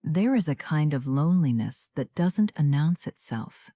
There is a kind of loneliness that doesn't announce itself.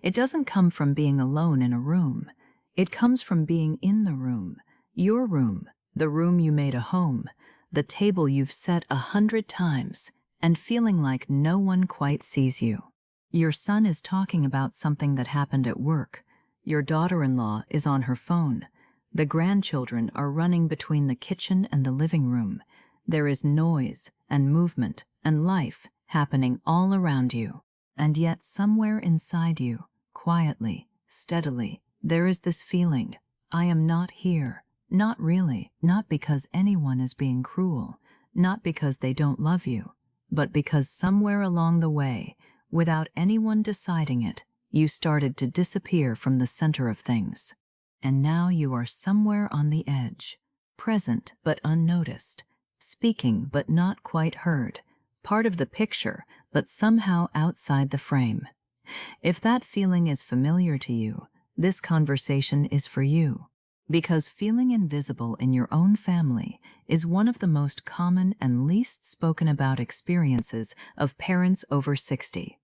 It doesn't come from being alone in a room. It comes from being in the room, your room, the room you made a home, the table you've set 100 times, and feeling like no one quite sees you. Your son is talking about something that happened at work. Your daughter-in-law is on her phone. The grandchildren are running between the kitchen and the living room. There is noise and movement and life happening all around you. And yet somewhere inside you, quietly, steadily, there is this feeling, I am not here. Not really, not because anyone is being cruel, not because they don't love you, but because somewhere along the way, without anyone deciding it, you started to disappear from the center of things. And now you are somewhere on the edge, present but unnoticed, speaking but not quite heard, part of the picture but somehow outside the frame. If that feeling is familiar to you, this conversation is for you. Because feeling invisible in your own family is one of the most common and least spoken about experiences of parents over 60.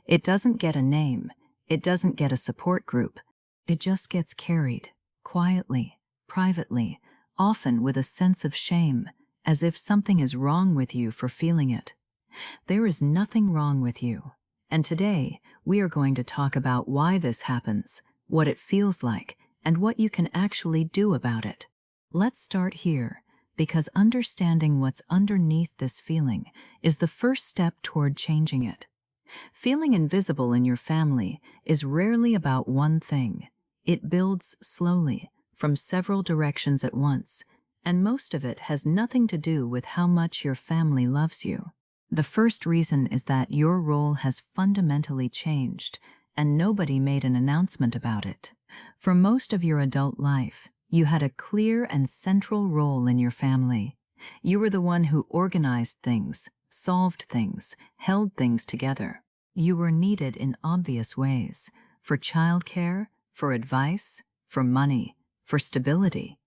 It doesn't get a name, it doesn't get a support group, it just gets carried, quietly, privately, often with a sense of shame, as if something is wrong with you for feeling it. There is nothing wrong with you. And today, we are going to talk about why this happens, what it feels like, and what you can actually do about it. Let's start here, because understanding what's underneath this feeling is the first step toward changing it. Feeling invisible in your family is rarely about one thing. It builds slowly, from several directions at once, and most of it has nothing to do with how much your family loves you. The first reason is that your role has fundamentally changed, and nobody made an announcement about it. For most of your adult life, you had a clear and central role in your family. You were the one who organized things, solved things, held things together. You were needed in obvious ways, for childcare, for advice, for money, for stability.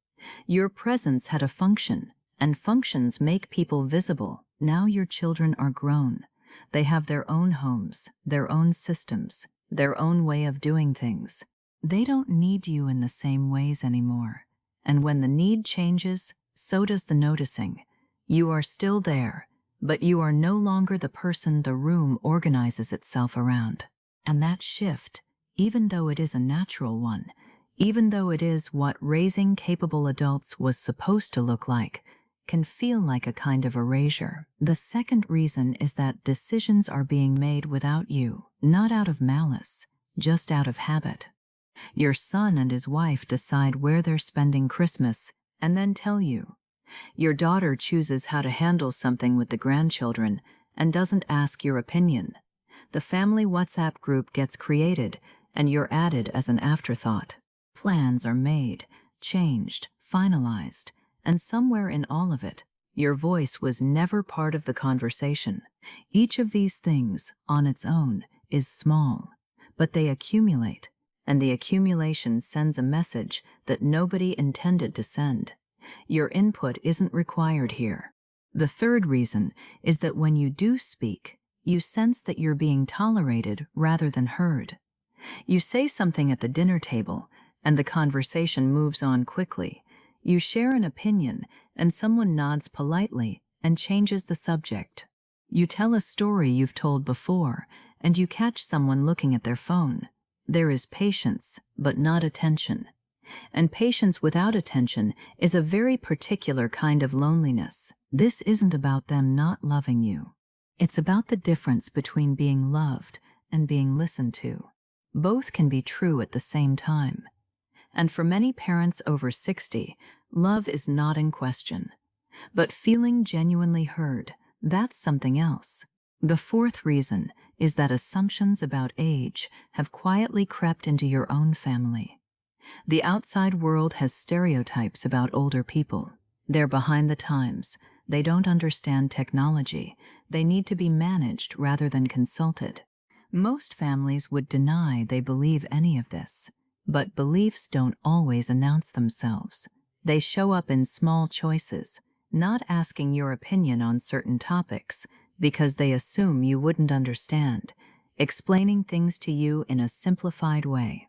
Your presence had a function, and functions make people visible. Now your children are grown. They have their own homes, their own systems, their own way of doing things. They don't need you in the same ways anymore. And when the need changes, so does the noticing. You are still there, but you are no longer the person the room organizes itself around. And that shift, even though it is a natural one, even though it is what raising capable adults was supposed to look like, can feel like a kind of erasure. The second reason is that decisions are being made without you, not out of malice, just out of habit. Your son and his wife decide where they're spending Christmas and then tell you. Your daughter chooses how to handle something with the grandchildren and doesn't ask your opinion. The family WhatsApp group gets created and you're added as an afterthought. Plans are made, changed, finalized, and somewhere in all of it, your voice was never part of the conversation. Each of these things, on its own, is small, but they accumulate, and the accumulation sends a message that nobody intended to send. Your input isn't required here. The third reason is that when you do speak, you sense that you're being tolerated rather than heard. You say something at the dinner table, and the conversation moves on quickly. You share an opinion, and someone nods politely and changes the subject. You tell a story you've told before, and you catch someone looking at their phone. There is patience, but not attention. And patience without attention is a very particular kind of loneliness. This isn't about them not loving you. It's about the difference between being loved and being listened to. Both can be true at the same time. And for many parents over 60, love is not in question. But feeling genuinely heard, that's something else. The fourth reason is that assumptions about age have quietly crept into your own family. The outside world has stereotypes about older people. They're behind the times. They don't understand technology. They need to be managed rather than consulted. Most families would deny they believe any of this. But beliefs don't always announce themselves. They show up in small choices, not asking your opinion on certain topics, because they assume you wouldn't understand, explaining things to you in a simplified way,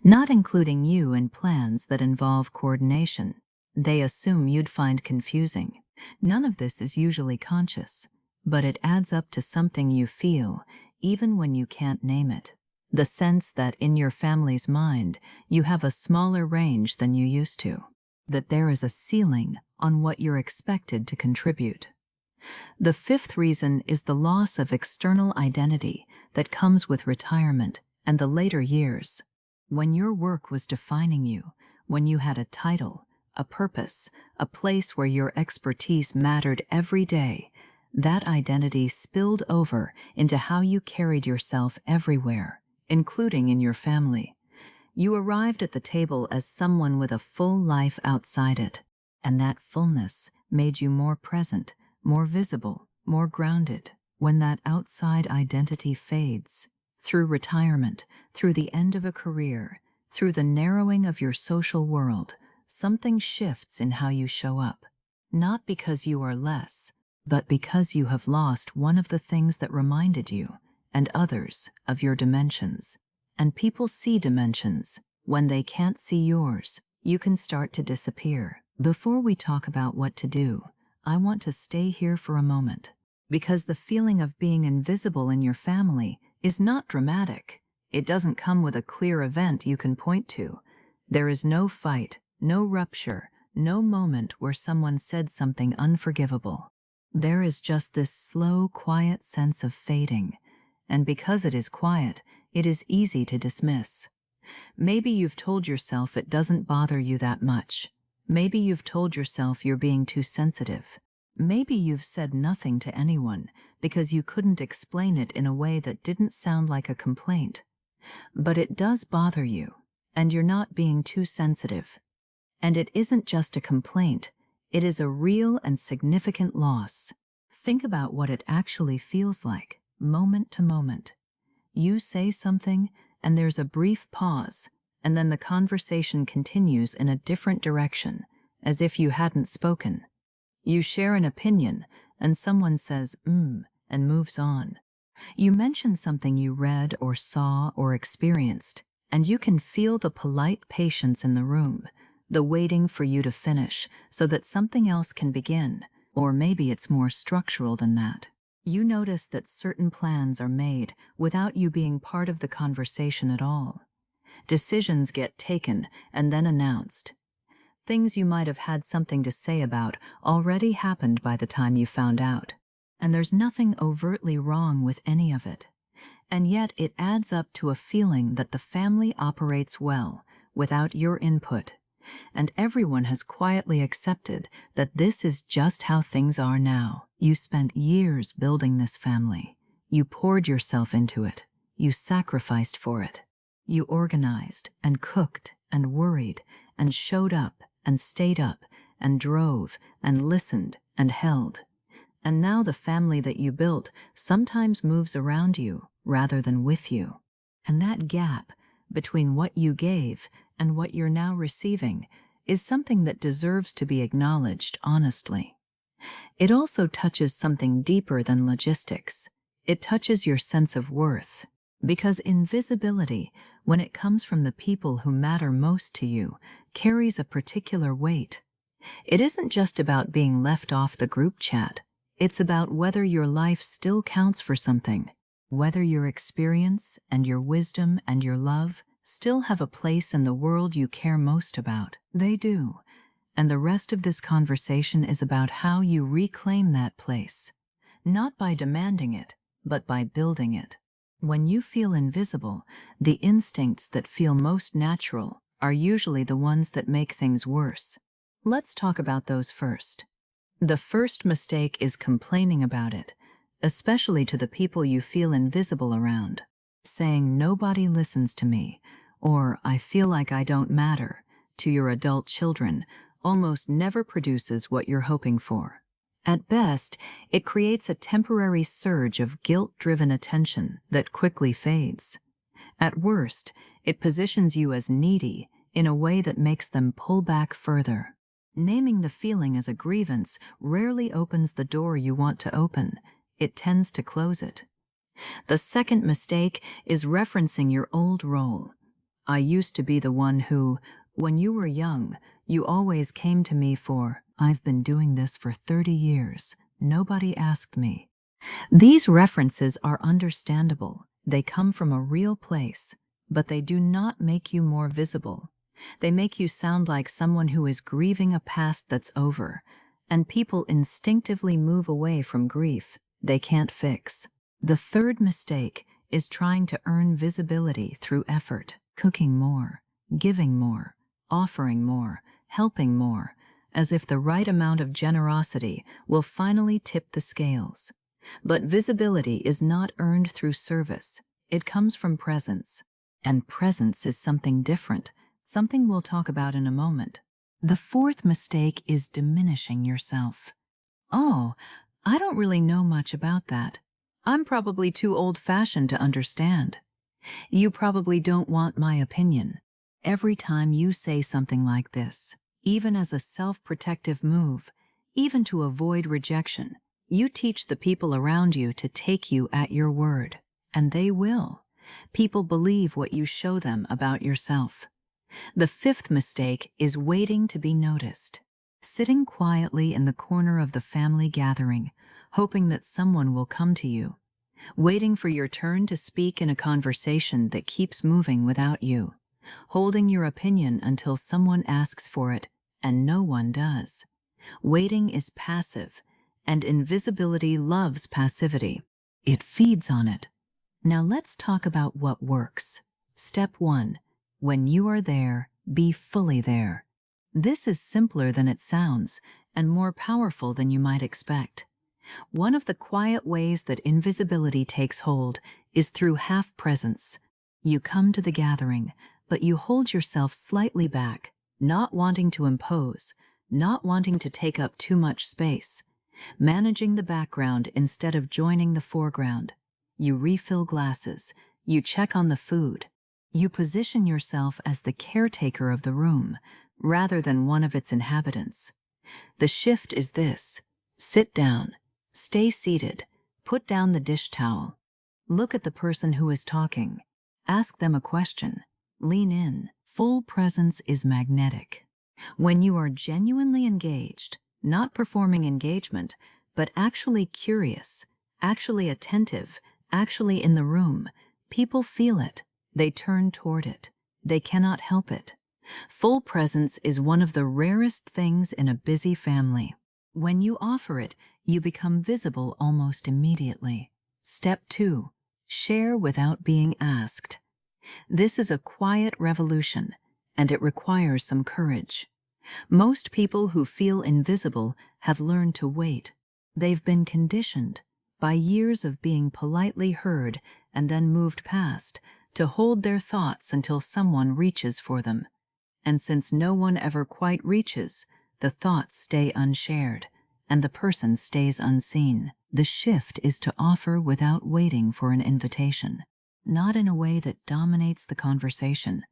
not including you in plans that involve coordination. They assume you'd find confusing. None of this is usually conscious, but it adds up to something you feel, even when you can't name it. The sense that in your family's mind, you have a smaller range than you used to, that there is a ceiling on what you're expected to contribute. The fifth reason is the loss of external identity that comes with retirement and the later years. When your work was defining you, when you had a title, a purpose, a place where your expertise mattered every day, that identity spilled over into how you carried yourself everywhere, including in your family. You arrived at the table as someone with a full life outside it, and that fullness made you more present, more visible, more grounded. When that outside identity fades, through retirement, through the end of a career, through the narrowing of your social world, something shifts in how you show up. Not because you are less, but because you have lost one of the things that reminded you, and others, of your dimensions. And people see dimensions. When they can't see yours, you can start to disappear. Before we talk about what to do, I want to stay here for a moment, because the feeling of being invisible in your family is not dramatic. It doesn't come with a clear event you can point to. There is no fight, no rupture, no moment where someone said something unforgivable. There is just this slow, quiet sense of fading. And because it is quiet, it is easy to dismiss. Maybe you've told yourself it doesn't bother you that much. Maybe you've told yourself you're being too sensitive. Maybe you've said nothing to anyone because you couldn't explain it in a way that didn't sound like a complaint. But it does bother you, and you're not being too sensitive. And it isn't just a complaint, it is a real and significant loss. Think about what it actually feels like, moment to moment. You say something, and there's a brief pause, and then the conversation continues in a different direction, as if you hadn't spoken. You share an opinion, and someone says, and moves on. You mention something you read or saw or experienced, and you can feel the polite patience in the room, the waiting for you to finish so that something else can begin, or maybe it's more structural than that. You notice that certain plans are made without you being part of the conversation at all. Decisions get taken and then announced. Things you might have had something to say about already happened by the time you found out. And there's nothing overtly wrong with any of it. And yet it adds up to a feeling that the family operates well, without your input. And everyone has quietly accepted that this is just how things are now. You spent years building this family. You poured yourself into it. You sacrificed for it. You organized and cooked and worried and showed up and stayed up and drove and listened and held. And now the family that you built sometimes moves around you rather than with you. And that gap between what you gave and what you're now receiving is something that deserves to be acknowledged honestly. It also touches something deeper than logistics. It touches your sense of worth. Because invisibility, when it comes from the people who matter most to you, carries a particular weight. It isn't just about being left off the group chat. It's about whether your life still counts for something, whether your experience and your wisdom and your love still have a place in the world you care most about. They do. And the rest of this conversation is about how you reclaim that place, not by demanding it, but by building it. When you feel invisible, the instincts that feel most natural are usually the ones that make things worse. Let's talk about those first. The first mistake is complaining about it, especially to the people you feel invisible around. Saying nobody listens to me, or I feel like I don't matter, to your adult children almost never produces what you're hoping for. At best, it creates a temporary surge of guilt-driven attention that quickly fades. At worst, it positions you as needy in a way that makes them pull back further. Naming the feeling as a grievance rarely opens the door you want to open. it tends to close it. The second mistake is referencing your old role. I used to be the one who, when you were young, you always came to me for, I've been doing this for 30 years. Nobody asked me. These references are understandable. They come from a real place, but they do not make you more visible. They make you sound like someone who is grieving a past that's over, and people instinctively move away from grief they can't fix. The third mistake is trying to earn visibility through effort, cooking more, giving more, offering more, helping more, as if the right amount of generosity will finally tip the scales. But visibility is not earned through service. It comes from presence. And presence is something different, something we'll talk about in a moment. The fourth mistake is diminishing yourself. Oh, I don't really know much about that. I'm probably too old-fashioned to understand. You probably don't want my opinion. Every time you say something like this, even as a self-protective move, even to avoid rejection, you teach the people around you to take you at your word. And they will. People believe what you show them about yourself. The fifth mistake is waiting to be noticed. Sitting quietly in the corner of the family gathering, hoping that someone will come to you. Waiting for your turn to speak in a conversation that keeps moving without you. Holding your opinion until someone asks for it, and no one does. Waiting is passive, and invisibility loves passivity. It feeds on it. Now let's talk about what works. Step 1. When you are there, be fully there. This is simpler than it sounds, and more powerful than you might expect. One of the quiet ways that invisibility takes hold is through half-presence. You come to the gathering, but you hold yourself slightly back, not wanting to impose, not wanting to take up too much space. Managing the background instead of joining the foreground. You refill glasses. You check on the food. You position yourself as the caretaker of the room, rather than one of its inhabitants. The shift is this: sit down, stay seated, put down the dish towel, look at the person who is talking, ask them a question, lean in. Full presence is magnetic. When you are genuinely engaged, not performing engagement, but actually curious, actually attentive, actually in the room, people feel it. They turn toward it. They cannot help it. Full presence is one of the rarest things in a busy family. When you offer it, you become visible almost immediately. Step 2. Share without being asked. This is a quiet revolution, and it requires some courage. Most people who feel invisible have learned to wait. They've been conditioned, by years of being politely heard and then moved past, to hold their thoughts until someone reaches for them. And since no one ever quite reaches, the thoughts stay unshared, and the person stays unseen. The shift is to offer without waiting for an invitation, not in a way that dominates the conversation,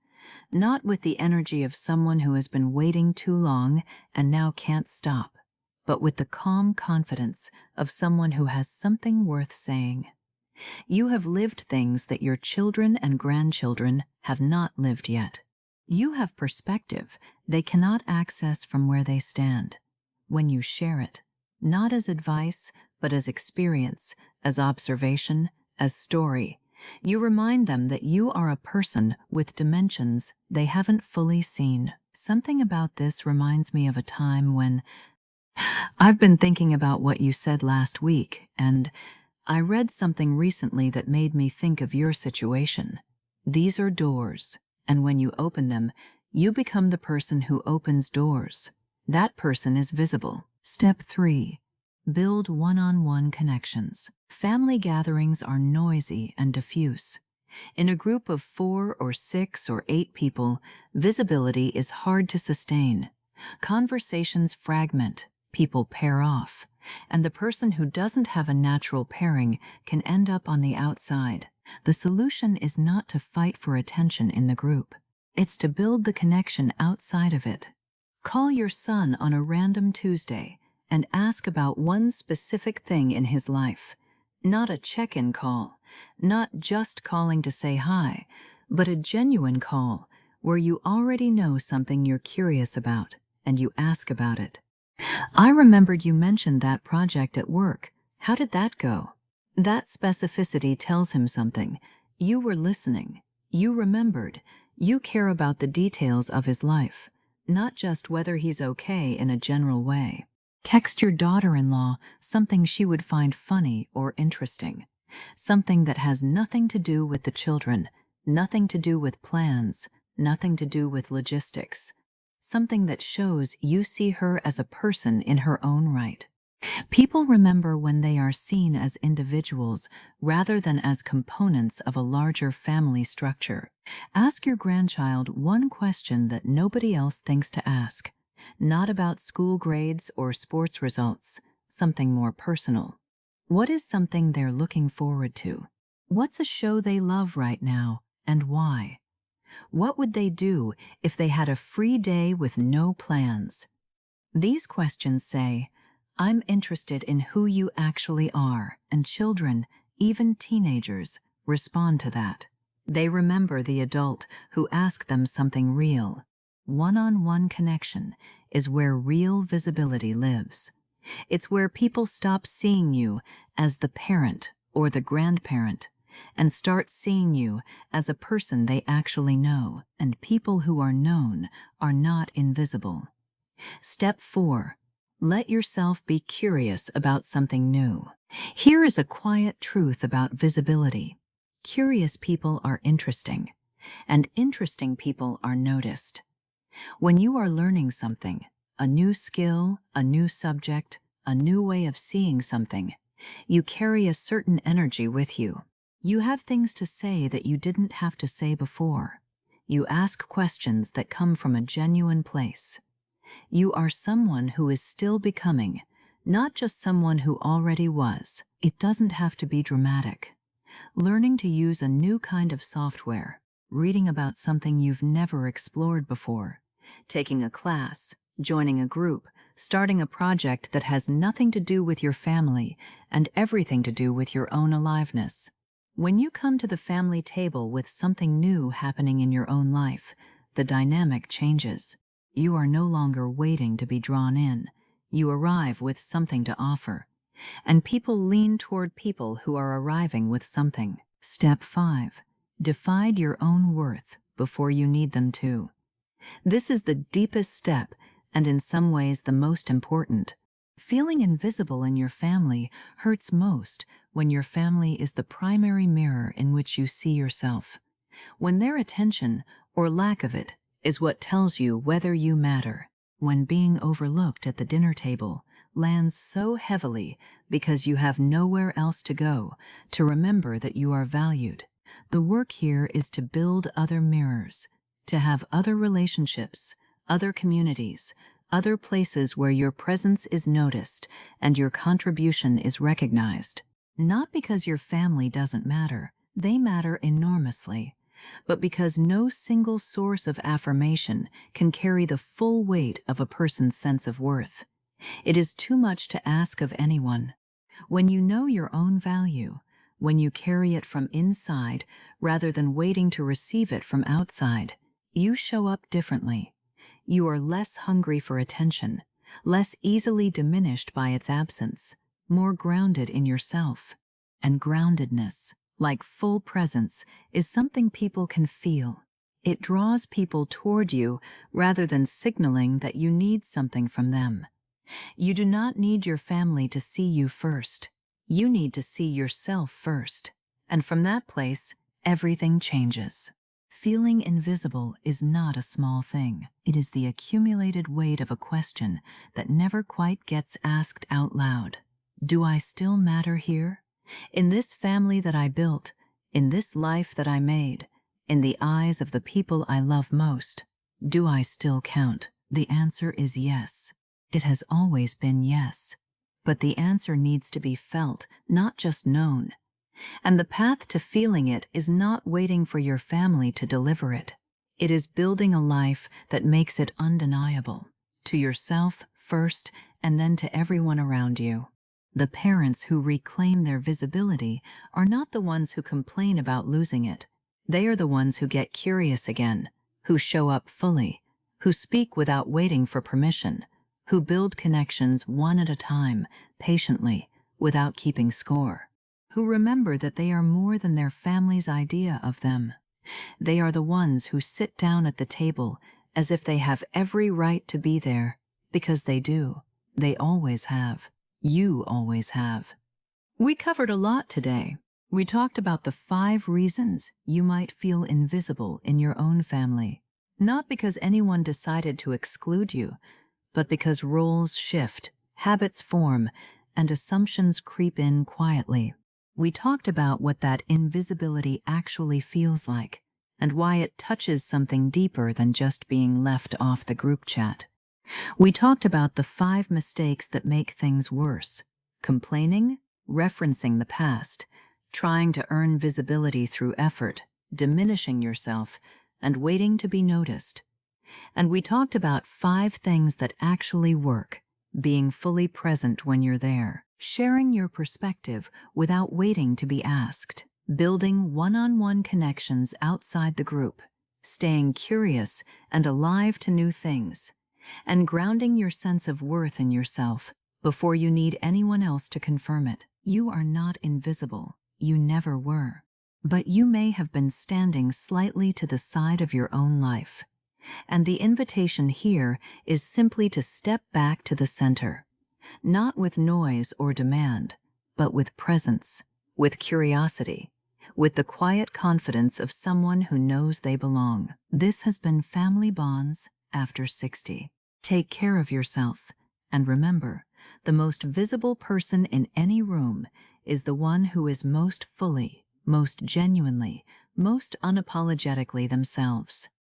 not with the energy of someone who has been waiting too long and now can't stop, but with the calm confidence of someone who has something worth saying. You have lived things that your children and grandchildren have not lived yet. You have perspective they cannot access from where they stand. When you share it, not as advice, but as experience, as observation, as story, you remind them that you are a person with dimensions they haven't fully seen. Something about this reminds me of a time when I've been thinking about what you said last week, and I read something recently that made me think of your situation. These are doors, and when you open them, you become the person who opens doors. That person is visible. Step 3. Build one-on-one connections. Family gatherings are noisy and diffuse. In a group of 4 or 6 or 8 people, visibility is hard to sustain. Conversations fragment, people pair off, and the person who doesn't have a natural pairing can end up on the outside. The solution is not to fight for attention in the group. It's to build the connection outside of it. Call your son on a random Tuesday and ask about one specific thing in his life. Not a check-in call, not just calling to say hi, but a genuine call where you already know something you're curious about and you ask about it. I remembered you mentioned that project at work. How did that go? That specificity tells him something. You were listening. You remembered. You care about the details of his life, not just whether he's okay in a general way. Text your daughter-in-law something she would find funny or interesting. Something that has nothing to do with the children, nothing to do with plans, nothing to do with logistics. Something that shows you see her as a person in her own right. People remember when they are seen as individuals rather than as components of a larger family structure. Ask your grandchild one question that nobody else thinks to ask. Not about school grades or sports results, something more personal. What is something they're looking forward to? What's a show they love right now, and why? What would they do if they had a free day with no plans? These questions say, I'm interested in who you actually are, and children, even teenagers, respond to that. They remember the adult who asked them something real. One-on-one connection is where real visibility lives. It's where people stop seeing you as the parent or the grandparent and start seeing you as a person they actually know, and people who are known are not invisible. Step 4. Let yourself be curious about something new. Here is a quiet truth about visibility. Curious people are interesting, and interesting people are noticed. When you are learning something, a new skill, a new subject, a new way of seeing something, you carry a certain energy with you. You have things to say that you didn't have to say before. You ask questions that come from a genuine place. You are someone who is still becoming, not just someone who already was. It doesn't have to be dramatic. Learning to use a new kind of software, reading about something you've never explored before, taking a class, joining a group, starting a project that has nothing to do with your family and everything to do with your own aliveness. When you come to the family table with something new happening in your own life, the dynamic changes. You are no longer waiting to be drawn in. You arrive with something to offer. And people lean toward people who are arriving with something. Step 5. Define your own worth before you need them to. This is the deepest step and in some ways the most important. Feeling invisible in your family hurts most when your family is the primary mirror in which you see yourself. When their attention, or lack of it, is what tells you whether you matter. When being overlooked at the dinner table lands so heavily because you have nowhere else to go to remember that you are valued. The work here is to build other mirrors, to have other relationships, other communities, other places where your presence is noticed and your contribution is recognized. Not because your family doesn't matter, they matter enormously, but because no single source of affirmation can carry the full weight of a person's sense of worth. It is too much to ask of anyone. When you know your own value, when you carry it from inside rather than waiting to receive it from outside, you show up differently. You are less hungry for attention, less easily diminished by its absence, more grounded in yourself. And groundedness, like full presence, is something people can feel. It draws people toward you rather than signaling that you need something from them. You do not need your family to see you first. You need to see yourself first. And from that place, everything changes. Feeling invisible is not a small thing. It is the accumulated weight of a question that never quite gets asked out loud. Do I still matter here? In this family that I built, in this life that I made, in the eyes of the people I love most, do I still count? The answer is yes. It has always been yes. But the answer needs to be felt, not just known. And the path to feeling it is not waiting for your family to deliver it. It is building a life that makes it undeniable, to yourself first and then to everyone around you. The parents who reclaim their visibility are not the ones who complain about losing it. They are the ones who get curious again, who show up fully, who speak without waiting for permission, who build connections one at a time, patiently, without keeping score, who remember that they are more than their family's idea of them. They are the ones who sit down at the table as if they have every right to be there, because they do. They always have. You always have. We covered a lot today. We talked about the 5 reasons you might feel invisible in your own family. Not because anyone decided to exclude you, but because roles shift, habits form, and assumptions creep in quietly. We talked about what that invisibility actually feels like, and why it touches something deeper than just being left off the group chat. We talked about the 5 mistakes that make things worse: complaining, referencing the past, trying to earn visibility through effort, diminishing yourself, and waiting to be noticed. And we talked about 5 things that actually work: being fully present when you're there, sharing your perspective without waiting to be asked, building one-on-one connections outside the group, staying curious and alive to new things, and grounding your sense of worth in yourself before you need anyone else to confirm it. You are not invisible. You never were. But you may have been standing slightly to the side of your own life. And the invitation here is simply to step back to the center, not with noise or demand, but with presence, with curiosity, with the quiet confidence of someone who knows they belong. This has been Family Bonds After 60. Take care of yourself, and remember, the most visible person in any room is the one who is most fully, most genuinely, most unapologetically themselves.